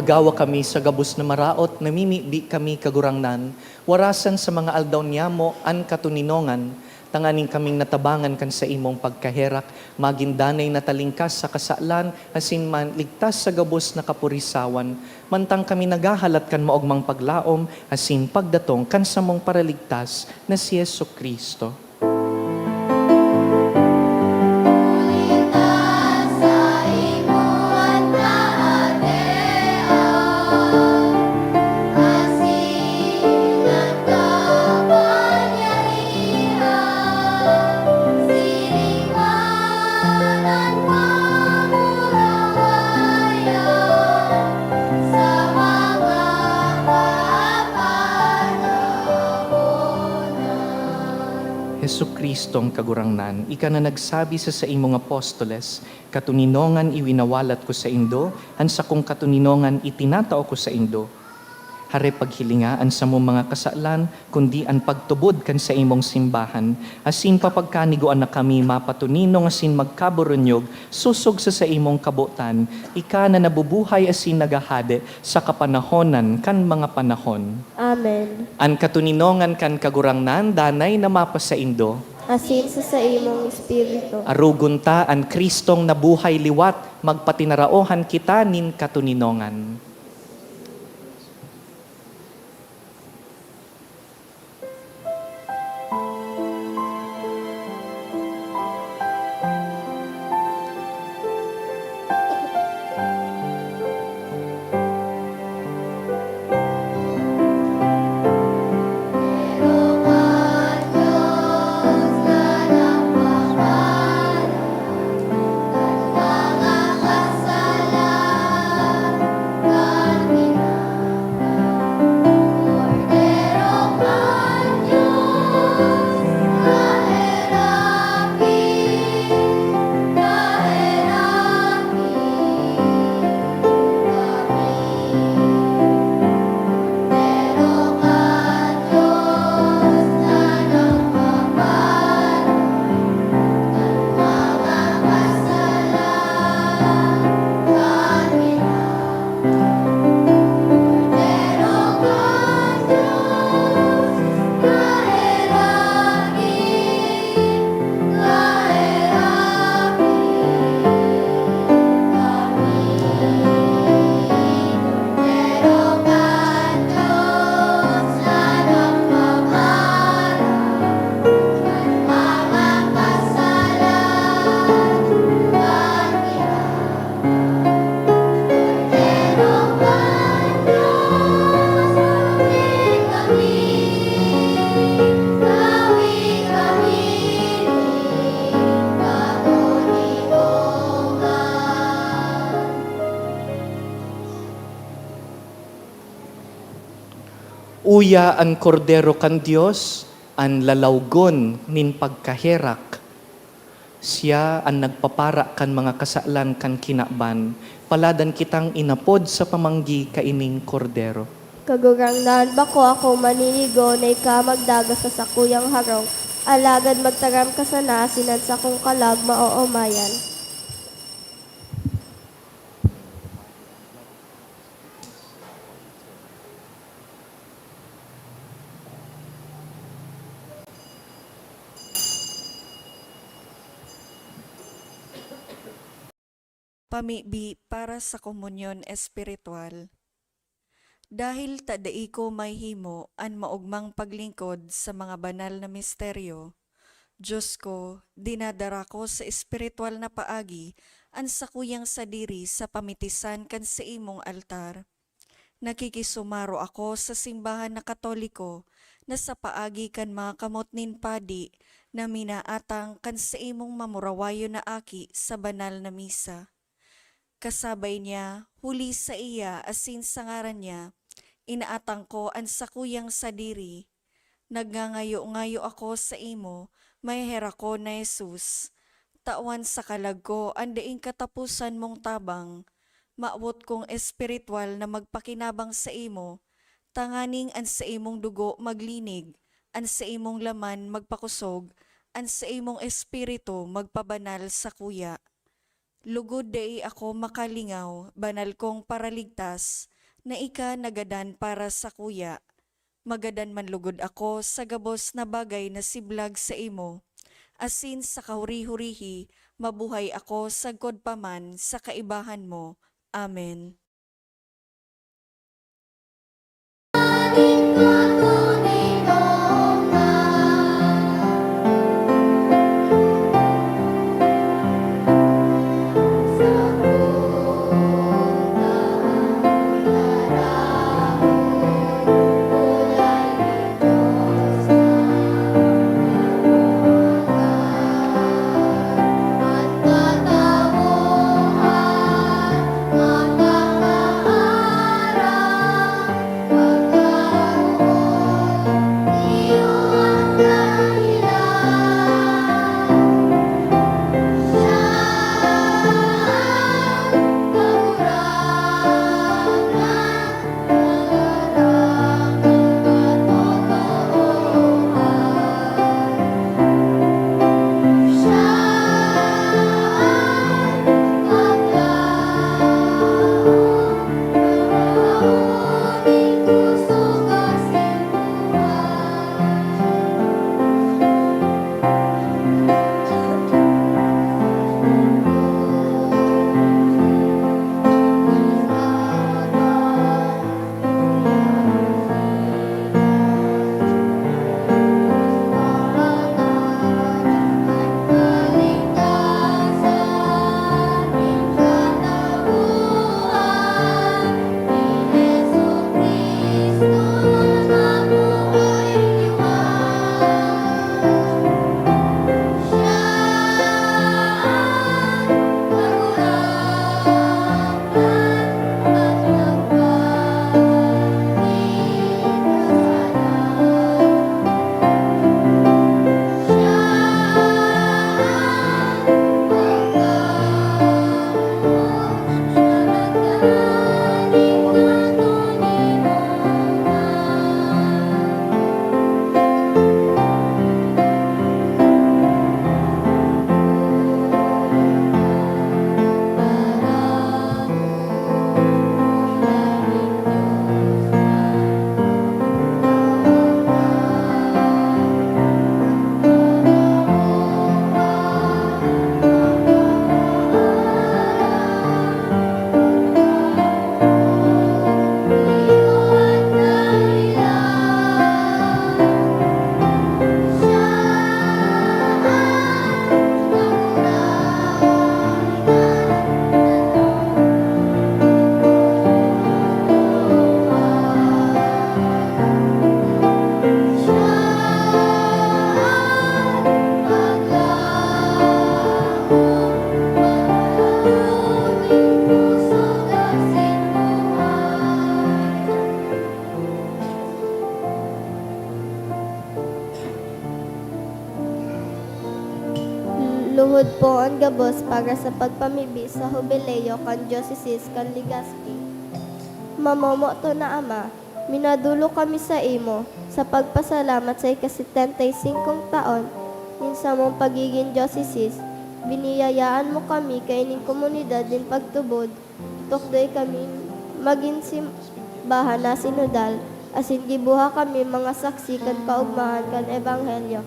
Agawa kami sa gabos na maraot, namimi di kami kagurangnan, warasan sa mga aldaw niyamo, an katuninongan, tanganing kaming natabangan kan sa imong pagkaherak, magindanay na talingkas sa kasalan, asin man ligtas sa gabos na kapurisawan, mantang kami nagahalat kan maogmang paglaom, asin pagdatong kan sa mong paraligtas na si Yesu Kristo. Hesu Kristong kagurangnan, ika na nagsabi sa imong apostoles, katuninongan iwinawalat ko sa indo, ansa kong katuninongan itinatao ko sa indo. Hare paghilingaan sa mong mga kasalan, kundi ang pagtubod kan sa imong simbahan, asin papagkaniguan na kami mapatuninong asin magkaburunyog, susog sa imong kabutan, ika na nabubuhay asin nagahade sa kapanahonan kan mga panahon. Amen. An katuninongan kan kagurangnan, danay na mapa sa indo, Asin sa imong espiritu. arugon ta an Kristong nabuhay liwat, magpatinaraohan kita nin katuninongan. Uya an kordero kan Dios, an lalawgon nin pagkaherak. Siya ang nagpapara kan mga kasalan kan kinaban, paladan kitang inapod sa pamanggi kaining kordero. Kagurangnan bako ako maninigo na ika magdaga sa sakuyang harong, alagad magtaram ka sana sinan sa kong kalag maoomayan. Pamibi para sa komunyon espiritual. Dahil tadai ko may himo an maugmang paglingkod sa mga banal na misteryo, Diyos ko, dinadara ko sa espiritual na paagi an sakuyang sadiri sa pamitisan kan sa imong altar. Nakikisumaro ako sa simbahan na Katoliko na sa paagi kan mga kamot nin padi na minaatang kan sa imong mamurawayo na aki sa banal na misa. Kasabay niya, huli sa iya asin sa ngaran niya, inaatang ko ang sakuyang sadiri. Nagngangayo-ngayo ako sa imo, may hera ko na Jesus. Tawan sa kalag ko, andaing katapusan mong tabang. Maawot kong espiritual na magpakinabang sa imo, tanganing an sa imong dugo maglinig, an sa imong laman magpakusog, an sa imong espiritu magpabanal sa kuya. Lugod dai ako makalingaw, banal kong paraligtas, na ika nagadan para sa kuya. Magadan man lugod ako sa gabos na bagay na siblag sa imo. Asin sa kahuri-hurihi, mabuhay ako sagkod paman sa kaibahan mo. Amen. Luhod po ang gabos para sa pagpamibi sa Jubileo kan Diocese kan Legazpi. Mamomoto na Ama, minadulo kami sa imo sa pagpasalamat sa ika-75 taon sa mong pagiging diocese. Biniyayaan mo kami kaining komunidad din pagtubod, tukdoy kami maging simbahan na sinodal, asin gibuha kami mga saksi kan kaugmahan kan ebanghelyo.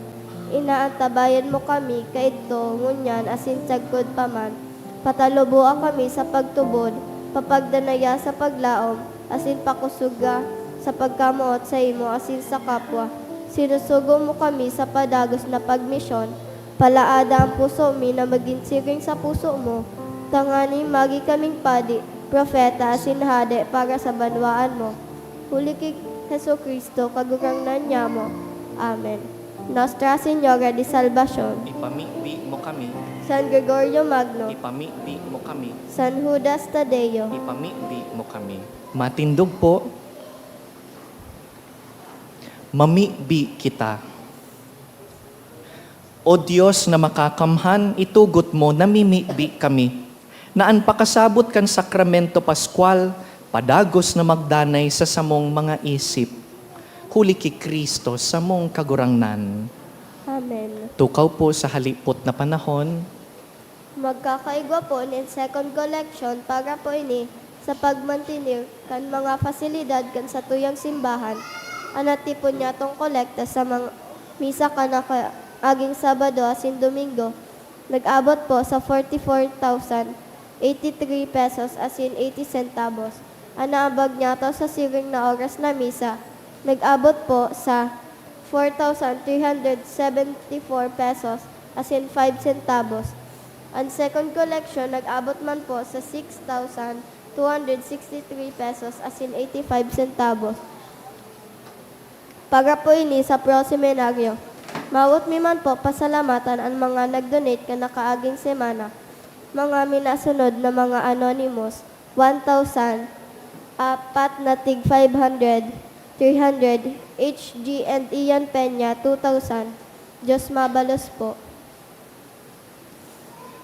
Inaantabayan mo kami kaito ngunyan asin sagkod paman. Patalubuan kami sa pagtubod, papagdanaya sa paglaom, asin pakusuga sa pagkamuot sa imo asin sa kapwa. Sinusugo mo kami sa padagos na pagmisyon, palaada ang puso mi na maging siring sa puso mo. Tangani magi kaming padi, propeta asin hade para sa banwaan mo. Huli kay Heso Kristo kagurangnan niya mo. Amen. Nostra Señora de Salvacion, Ipamibi mo kami, San Gregorio Magno, ipamibi mo kami, San Judas Tadeo, ipamibi mo kami. Matindog po, mamibi kita. O Diyos na makakamhan, itugot mo na mimibi kami. Naan pakasabot kan sakramento Pascual, padagos na magdanay sa samong mga isip. Huli ki Kristo sa mong kagurangnan. Amen. Tukaw po sa halipot na panahon, Magkakaigwa po in second collection para po ini sa pagmantinir kan mga fasilidad kan sa tuyang simbahan, anatipon niya tong kolekta sa mga misa kanaka aging Sabado asin Domingo, nag-abot po sa 44,083 pesos asin 80 centavos. Anaabag niya to sa siring na oras na misa, nag-abot po sa 4,374 pesos asin 5 centavos. Ang second collection, nag-abot man po sa 6,263 pesos asin 85 centavos. Para po ini sa proseminaryo. Mawot mi man po pasalamatan ang mga nag-donate ka nakaaging semana. Mga minasunod na mga anonymous, 1,000, apat na tig 500, 300, HG and Ian Peña, 2,000. Diyos mabalos po.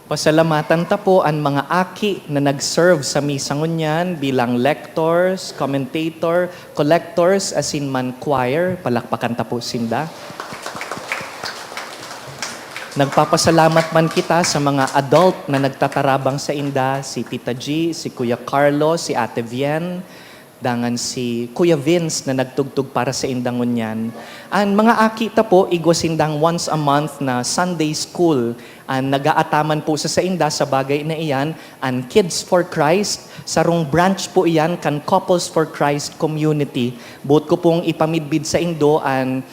Pasalamatan ta po ang mga aki na nag-serve sa misang unyan bilang lectors, commentator, collectors, asin man choir. Palakpakan ta po sinda. Nagpapasalamat man kita sa mga adult na nagtatarabang sa inda, si Tita G, si Kuya Carlo, si Ate Vien, dangan si Kuya Vince na nagtugtog para sa indang unyan. Ang mga akita po, igwasindang once a month na Sunday school. Ang nagaataman po sa inda sa bagay na iyan, ang Kids for Christ. Sarong branch po iyan kan Couples for Christ Community. Buot ko pong ipamidbid sa indo ang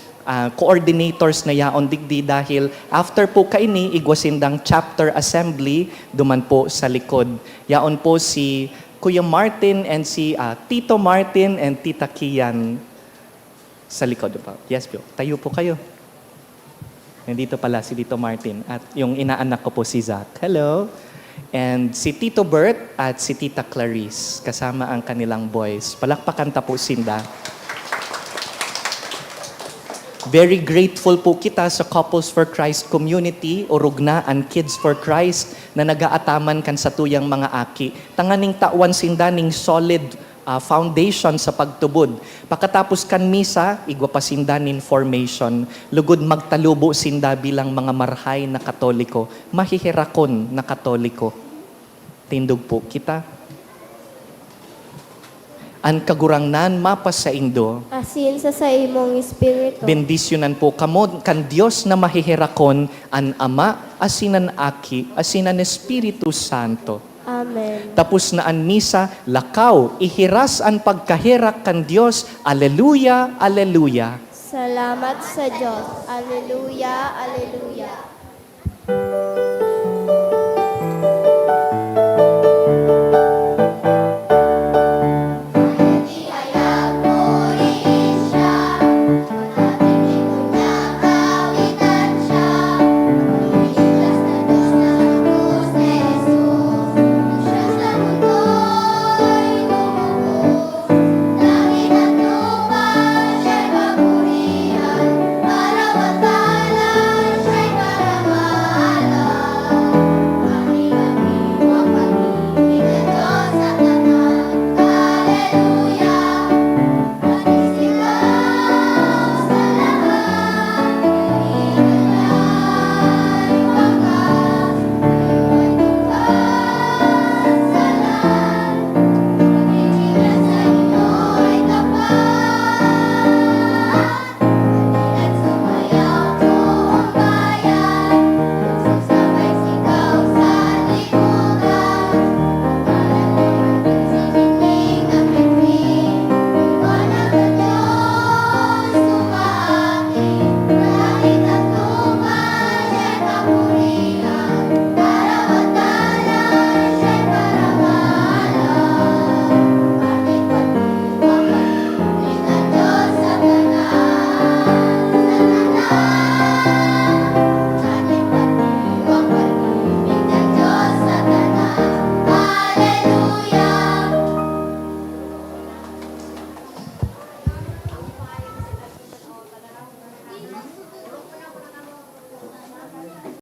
coordinators na yaon digdi dahil after po kaini, igwasindang chapter assembly, duman po sa likod. Yaon po si Kuya Martin and si Tito Martin and Tita Kian sa likod po. Yes po. Tayo po kayo. Nandito pala si Tito Martin at yung inaanak ko po si Zach. Hello. And si Tito Bert at si Tita Clarice kasama ang kanilang boys. Palakpakan ta po sinda. Very grateful po kita sa Couples for Christ community o Rugna and Kids for Christ na nagaataman kan sa tuyang mga aki. Tanganing tawan sinda ning solid foundation sa pagtubod. Pagkatapos kan misa, igwa pa sinda nin formation. Lugod magtalubo sinda bilang mga marhay na Katoliko. Mahihirakon na Katoliko. Tindog po kita. Ang kagurangnan mapas sa indo. Asin sa imong espiritu. Bendisyonan po kamo kan Dios na mahihirakon an Ama, asinan Aki, asinan Espiritu Santo. Amen. Tapos na an misa, lakaw, ihiras ang pagkahirak kan Dios. Aleluya, aleluya. Salamat sa Diyos. Aleluya, aleluya.